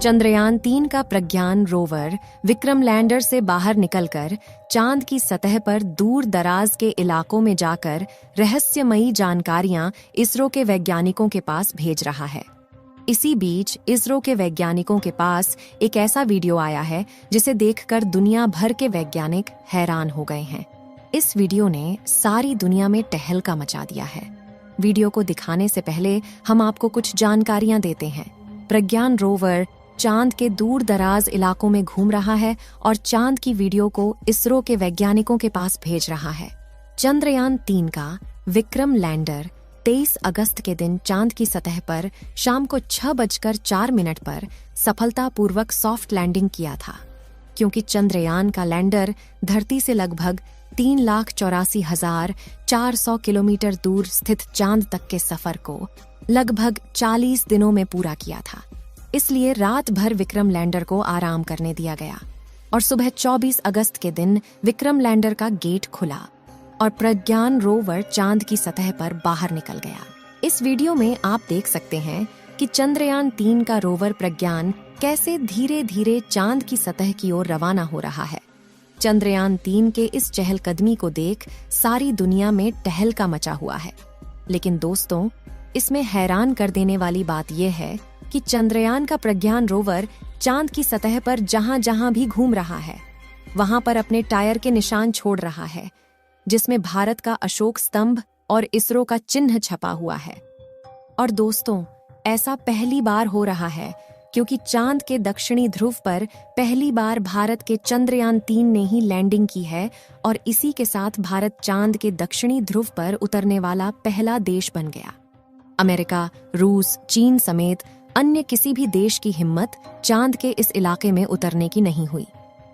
चंद्रयान-3 का प्रज्ञान rover Vikram lander से बाहर निकलकर चांद की सतह पर दूर दराज के इलाकों में जाकर रहस्यमयी जानकारियां इसरो के वैज्ञानिकों के पास भेज रहा है। इसी बीच इसरो के वैज्ञानिकों के पास एक ऐसा वीडियो आया है जिसे देखकर दुनिया भर के वैज्ञानिक हैरान हो गए हैं। इस वीडियो ने सारी दुनिया में टहलका मचा दिया है। वीडियो को दिखाने से पहले हम आपको कुछ जानकारियां देते हैं। प्रज्ञान रोवर चांद के दूर दराज इलाकों में घूम रहा है और चांद की वीडियो को इसरो के वैज्ञानिकों के पास भेज रहा है। चंद्रयान-3 का विक्रम लैंडर 23 अगस्त के दिन चांद की सतह पर शाम को 6:04 पर सफलतापूर्वक सॉफ्ट लैंडिंग किया था। क्योंकि चंद्रयान का लैंडर धरती से लगभग 3,84,400 किलोमीटर दूर स्थित चांद तक के सफर को लगभग 40 दिनों में पूरा किया था, इसलिए रात भर विक्रम लैंडर को आराम करने दिया गया और सुबह 24 अगस्त के दिन विक्रम लैंडर का गेट खुला और प्रज्ञान रोवर चांद की सतह पर बाहर निकल गया। इस वीडियो में आप देख सकते हैं कि चंद्रयान-3 का रोवर प्रज्ञान कैसे धीरे धीरे चांद की सतह की ओर रवाना हो रहा है। चंद्रयान-3 के इस चहलकदमी को देख सारी दुनिया में टहलका मचा हुआ है। लेकिन दोस्तों, इसमें हैरान कर देने वाली बात यह है कि चंद्रयान का प्रज्ञान रोवर चांद की सतह पर जहां जहां भी घूम रहा है, वहां पर अपने टायर के निशान छोड़ रहा है, जिसमें भारत का अशोक स्तंभ और इसरो का चिन्ह छपा हुआ है। और दोस्तों, ऐसा पहली बार हो रहा है क्योंकि चांद के दक्षिणी ध्रुव पर पहली बार भारत के चंद्रयान-3 ने ही लैंडिंग की है और इसी के साथ भारत चांद के दक्षिणी ध्रुव पर उतरने वाला पहला देश बन गया। अमेरिका, रूस, चीन समेत अन्य किसी भी देश की हिम्मत चांद के इस इलाके में उतरने की नहीं हुई,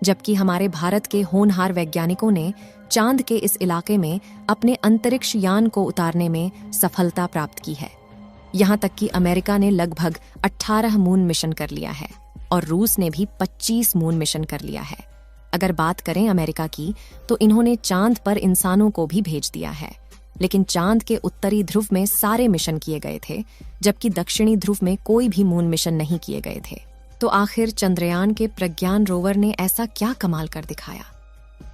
जबकि हमारे भारत के होनहार वैज्ञानिकों ने चांद के इस इलाके में अपने अंतरिक्ष यान को उतारने में सफलता प्राप्त की है। यहाँ तक कि अमेरिका ने लगभग 18 मून मिशन कर लिया है और रूस ने भी 25 मून मिशन कर लिया है। अगर बात करें अमेरिका की, तो इन्होंने चांद पर इंसानों को भी भेज दिया है, लेकिन चांद के उत्तरी ध्रुव में सारे मिशन किए गए थे, जबकि दक्षिणी ध्रुव में कोई भी मून मिशन नहीं किए गए थे। तो आखिर चंद्रयान के प्रज्ञान रोवर ने ऐसा क्या कमाल कर दिखाया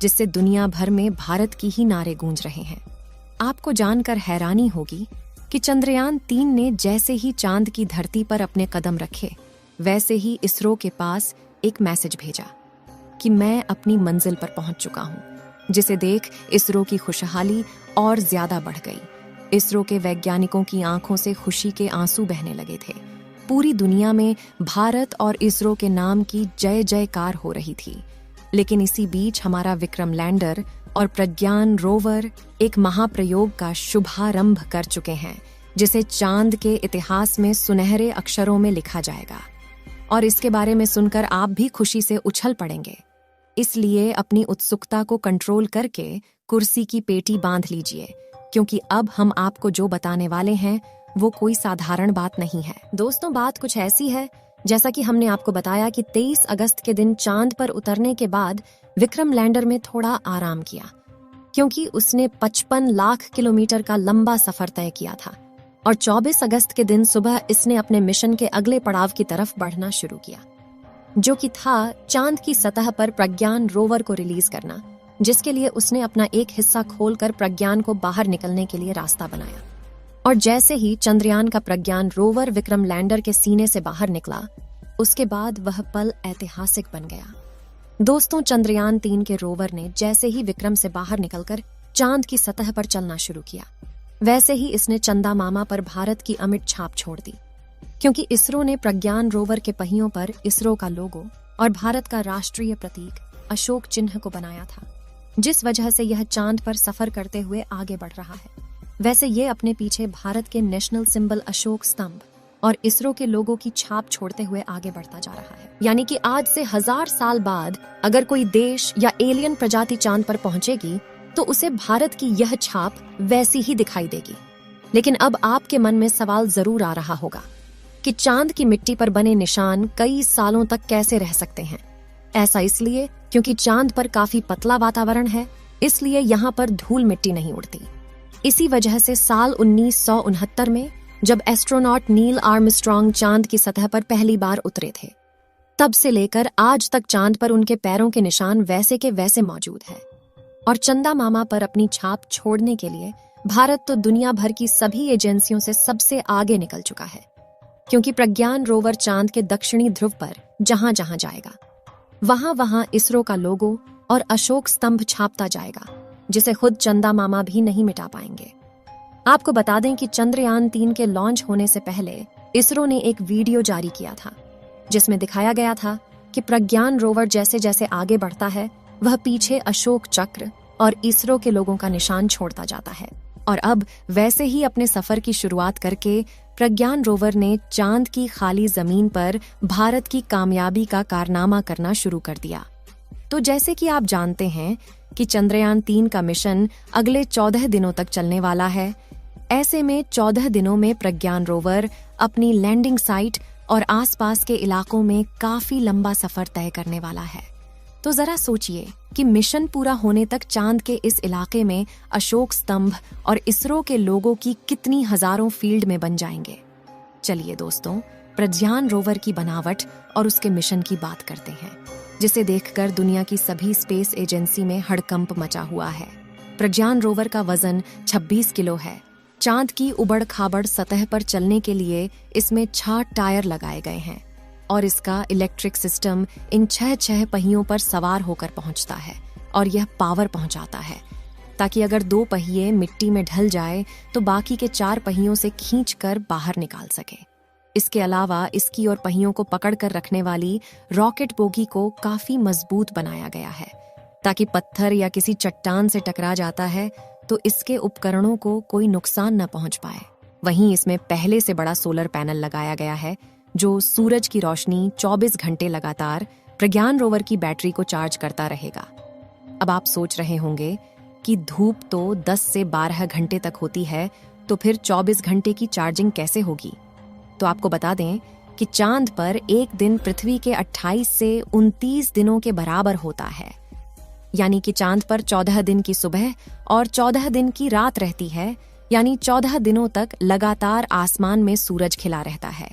जिससे दुनिया भर में भारत की ही नारे गूंज रहे हैं। आपको जानकर हैरानी होगी कि चंद्रयान-3 ने जैसे ही चांद की धरती पर अपने कदम रखे, वैसे ही इसरो के पास एक मैसेज भेजा कि मैं अपनी मंजिल पर पहुंच चुका हूं, जिसे देख इसरो की खुशहाली और ज्यादा बढ़ गई। इसरो के वैज्ञानिकों की आंखों से खुशी के आंसू बहने लगे थे। पूरी दुनिया में भारत और इसरो के नाम की जय जयकार हो रही थी। लेकिन इसी बीच हमारा विक्रम लैंडर और प्रज्ञान रोवर एक महाप्रयोग का शुभारंभ कर चुके हैं, जिसे चांद के इतिहास में सुनहरे अक्षरों में लिखा जाएगा। और इसके बारे में सुनकर आप भी खुशी से उछल पड़ेंगे। इसलिए अपनी उत्सुकता को कंट्रोल करके कुर्सी की पेटी बांध लीजिए, क्योंकि अब हम आपको जो बताने वाले हैं वो कोई साधारण बात नहीं है। दोस्तों, बात कुछ ऐसी है जैसा कि हमने आपको बताया कि 23 अगस्त के दिन चांद पर उतरने के बाद विक्रम लैंडर में थोड़ा आराम किया, क्योंकि उसने 55 लाख किलोमीटर का लंबा सफर तय किया था और 24 अगस्त के दिन सुबह इसने अपने मिशन के अगले पड़ाव की तरफ बढ़ना शुरू किया, जो कि था चांद की सतह पर प्रज्ञान रोवर को रिलीज करना, जिसके लिए उसने अपना एक हिस्सा खोलकर प्रज्ञान को बाहर निकलने के लिए रास्ता बनाया। और जैसे ही चंद्रयान का प्रज्ञान रोवर विक्रम लैंडर के सीने से बाहर निकला, उसके बाद वह पल ऐतिहासिक बन गया। दोस्तों, चंद्रयान-3 के रोवर ने जैसे ही विक्रम से बाहर निकलकर चांद की सतह पर चलना शुरू किया, वैसे ही इसने चंदा मामा पर भारत की अमिट छाप छोड़ दी, क्योंकि इसरो ने प्रज्ञान रोवर के पहियों पर इसरो का लोगो और भारत का राष्ट्रीय प्रतीक अशोक चिन्ह को बनाया था, जिस वजह से यह चांद पर सफर करते हुए आगे बढ़ रहा है। वैसे ये अपने पीछे भारत के नेशनल सिंबल अशोक स्तंभ और इसरो के लोगों की छाप छोड़ते हुए आगे बढ़ता जा रहा है। यानी कि आज से 1000 साल बाद अगर कोई देश या एलियन प्रजाति चांद पर पहुंचेगी, तो उसे भारत की यह छाप वैसी ही दिखाई देगी। लेकिन अब आपके मन में सवाल जरूर आ रहा होगा कि चांद की मिट्टी पर बने निशान कई सालों तक कैसे रह सकते हैं। ऐसा इसलिए क्योंकि चांद पर काफी पतला वातावरण है, इसलिए यहाँ पर धूल मिट्टी नहीं उड़ती। इसी वजह से साल 1969 में जब एस्ट्रोनॉट नील आर्मस्ट्रॉन्ग चांद की सतह पर पहली बार उतरे थे, तब से लेकर आज तक चांद पर उनके पैरों के निशान वैसे के वैसे मौजूद हैं। और चंदा मामा पर अपनी छाप छोड़ने के लिए भारत तो दुनिया भर की सभी एजेंसियों से सबसे आगे निकल चुका है, क्योंकि प्रज्ञान रोवर चांद के दक्षिणी ध्रुव पर जहां जहां जाएगा वहां वहां इसरो का लोगो और अशोक स्तंभ छापता जाएगा, जिसे खुद चंदा मामा भी नहीं मिटा पाएंगे। आपको बता दें कि चंद्रयान 3 के लॉन्च होने से पहले इसरो ने एक वीडियो जारी किया था, जिसमें दिखाया गया था कि प्रज्ञान रोवर जैसे जैसे आगे बढ़ता है वह पीछे अशोक चक्र और इसरो के लोगों का निशान छोड़ता जाता है। और अब वैसे ही अपने सफर की शुरुआत करके प्रज्ञान रोवर ने चांद की खाली जमीन पर भारत की कामयाबी का कारनामा करना शुरू कर दिया। तो जैसे कि आप जानते हैं कि चंद्रयान 3 का मिशन अगले 14 दिनों तक चलने वाला है। ऐसे में 14 दिनों में प्रज्ञान रोवर अपनी लैंडिंग साइट और आसपास के इलाकों में काफी लंबा सफर तय करने वाला है। तो जरा सोचिए कि मिशन पूरा होने तक चांद के इस इलाके में अशोक स्तंभ और इसरो के लोगों की कितनी हजारों फील्ड में बन जाएंगे। चलिए दोस्तों, प्रज्ञान रोवर की बनावट और उसके मिशन की बात करते हैं, जिसे देखकर दुनिया की सभी स्पेस एजेंसी में हड़कंप मचा हुआ है। प्रज्ञान रोवर का वजन 26 किलो है। चांद की उबड़ खाबड़ सतह पर चलने के लिए इसमें 6 टायर लगाए गए हैं और इसका इलेक्ट्रिक सिस्टम इन 6 पहियों पर सवार होकर पहुंचता है और यह पावर पहुंचाता है, ताकि अगर 2 पहिए मिट्टी में ढल जाए तो बाकी के 4 पहियों से खींचकर बाहर निकाल सके। इसके अलावा इसकी और पहियों को पकड़ कर रखने वाली रॉकेट बोगी को काफी मजबूत बनाया गया है, ताकि पत्थर या किसी चट्टान से टकरा जाता है तो इसके उपकरणों को कोई नुकसान न पहुंच पाए। वहीं इसमें पहले से बड़ा सोलर पैनल लगाया गया है, जो सूरज की रोशनी 24 घंटे लगातार प्रज्ञान रोवर की बैटरी को चार्ज करता रहेगा। अब आप सोच रहे होंगे कि धूप तो 10 से 12 घंटे तक होती है, तो फिर 24 घंटे की चार्जिंग कैसे होगी? तो आपको बता दें कि चांद पर एक दिन पृथ्वी के 28 से 29 दिनों के बराबर होता है। यानी कि चांद पर 14 दिन की सुबह और 14 दिन की रात रहती है, यानी 14 दिनों तक लगातार आसमान में सूरज खिला रहता है।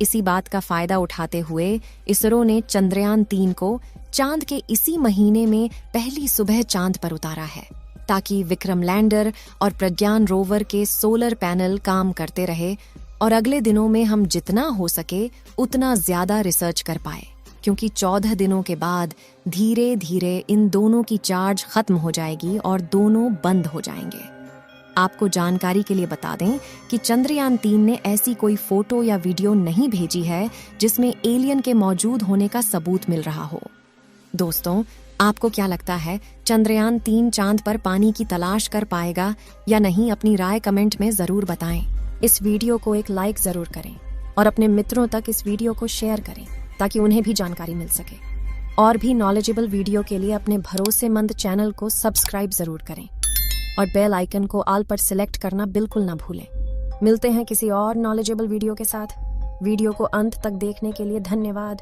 इसी बात का फायदा उठाते हुए इसरो ने चंद्रयान 3 को चांद के इसी महीने में पहली सुबह चांद पर उतारा है, ताकि विक्रम लैंडर और प्रज्ञान रोवर के सोलर पैनल काम करते रहे और अगले दिनों में हम जितना हो सके उतना ज्यादा रिसर्च कर पाए, क्योंकि 14 दिनों के बाद धीरे धीरे इन दोनों की चार्ज खत्म हो जाएगी और दोनों बंद हो जाएंगे। आपको जानकारी के लिए बता दें कि चंद्रयान 3 ने ऐसी कोई फोटो या वीडियो नहीं भेजी है जिसमें एलियन के मौजूद होने का सबूत मिल रहा हो। दोस्तों, आपको क्या लगता है, चंद्रयान 3 चांद पर पानी की तलाश कर पाएगा या नहीं? अपनी राय कमेंट में जरूर बताएं। इस वीडियो को एक लाइक जरूर करें और अपने मित्रों तक इस वीडियो को शेयर करें, ताकि उन्हें भी जानकारी मिल सके। और भी नॉलेजेबल वीडियो के लिए अपने भरोसेमंद चैनल को सब्सक्राइब जरूर करें और बेल आइकन को ऑल पर सिलेक्ट करना बिल्कुल ना भूलें। मिलते हैं किसी और नॉलेजेबल वीडियो के साथ। वीडियो को अंत तक देखने के लिए धन्यवाद।